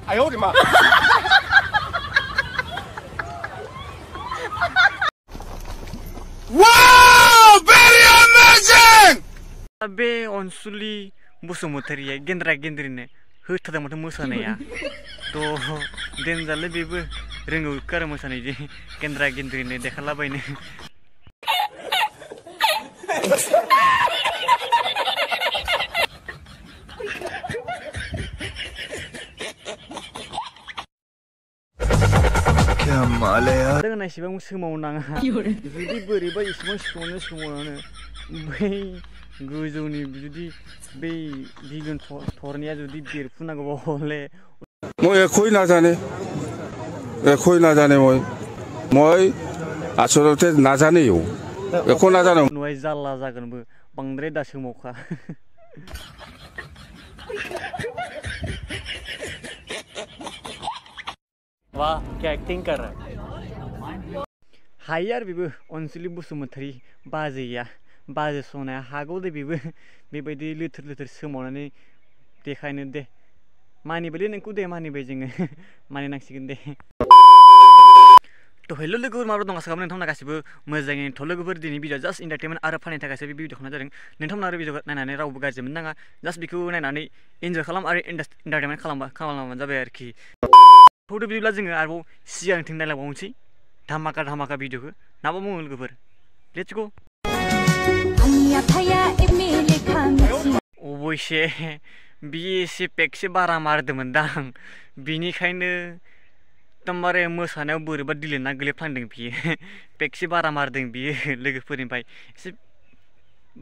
哎呦我的妈！Wow, very amazing! बे अनसुलि बसुमतारिया गेन्द्रा गेन्द्रिनो होथारदों माथो मोसानाया थ' देनजारलै बेबो रोंगौ आरो मोसानाय जे गेन्द्रा गेन्द्रिनो देखायलाबायनो क्या माल है यार रोंनाय एसेबां सोमावनाङा जुदि बोरैबा एसेबां सोमावनानै बै गोजौनि जुदि बै बिलुन थरनाया जुदि बेरफुनांगौबा हले মই একোই নাজানে মই আচলতে নাজানেও একো নাজানো नुवाय जाल्ला जागोनबो बांद्राय दा सोमावखा वाह क्या एक्टिंग कर रहा है हायो आरो बेबो अनसुलि बसुमतारी बाजैया बाजै सनाया हागौ दे बेबो बेबायदि लोथोर लोथोर सोमावनानै देखायनो दे मानिबायलै नोंखौ दे मानिबाय जोङो मानिनांसिगोन दे थ' हेल' लोगोफोर माब्रै दं आसा खालामो नोंथांमोना गासिबो मोजाङै थ' लोगोफोर दिनै भिडिअ जास्ट इन्टारटेनमेन्ट आरो फाननि थाखायसो बे भिडिअ खालामनाय जादों नोंथांमोना आरो भिडिअ नायनानै रावबो गाज्रि मोननाङा जास्ट बेखौ नायनानै इन्जय खालाम आरो इन्टारटेनमेन्ट खालामबानो जाबाय आरोखि थ' बिदिब्ला जोङो आरोबाव सिगांथिं नायलांबावनोसै धामाका भिडिअखौ ना मा बुङो लोगोफोर लेट्स गो अबयसे बियो एसे पेकसे बारा मारदोंमोनदां बिनिखायनो एकदमबारे मोसानायाव बोरैबा दिलेना गोलैफ्लांदों बियो पेकसे बारा मारदों बियो लोगोफोरनिफ्राय एसे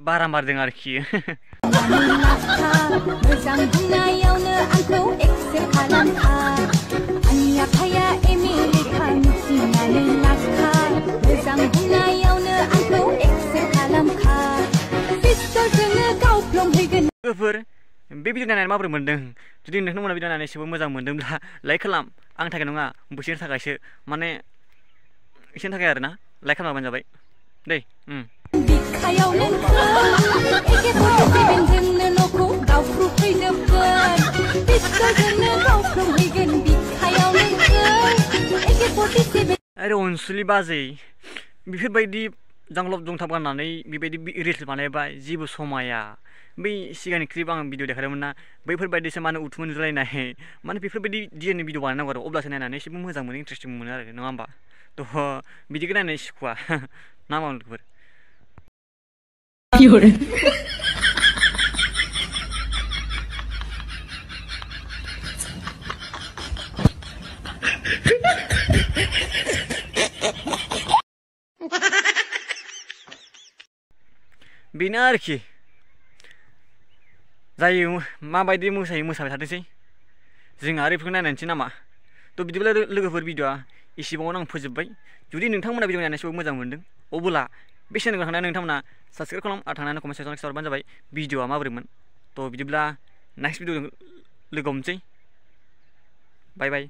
बारा मारदों आरोखि लोगोफोर बे भिडिअ नायनानै माबोरै मोनदों जुदि नोंथांमोना भिडिअ नायनानै एसेबो मोजां मोनदोंब्ला लाइक खालाम आंनि थाखाय नङा बिसोरनि थाखायसो माने बिसोरनि थाखाय आरोना लाइक खालामबानो जाबाय दै आरो अनसुलि बाजै बेफोरबायदि जांलब जंथाब गाननानै बेबायदि रिल्स बानायबाय जेबो समाया बै सिगांनि क्लिप आं भिडिअ देखायदोंमोन ना बैफोरबायदिसो माने उथुमोनज्लायनाय माने बेफोरबायदि डिजाइननि भिडिअ बानायनांगौ आरो अब्लासो नायनानै एसेबो मोजां मोनो इन्टारेस्टिं मोनो आरो नङा होमबा थ' बिदिखौ नायनानै सिखुवा ना मा लोगोफोर बेनो आरोखि जायो माबायदि मोसाबाय थाथोंसै जों आरो बेफोरखौ नायनानैसै नामा थ' बिदिब्ला लोगोफोर भिडिअआ एसेबाङावनो आं फोजोब्बाय जुदि नोंथांमोना भिडिअ नायनानै एसेबां मोजां मोनदों अब्ला बे चेनेलखौ थांनानै नोंथांमोना साबस्क्राइब खालाम आरो थांनानै कमेन्ट सेक्सनाव खिन्थाहरबानो जाबाय भिडिअआ माबोरैमोन थ' बिदिब्ला नेक्स्ट भिडिअ लोगो हमनोसै बाय बाय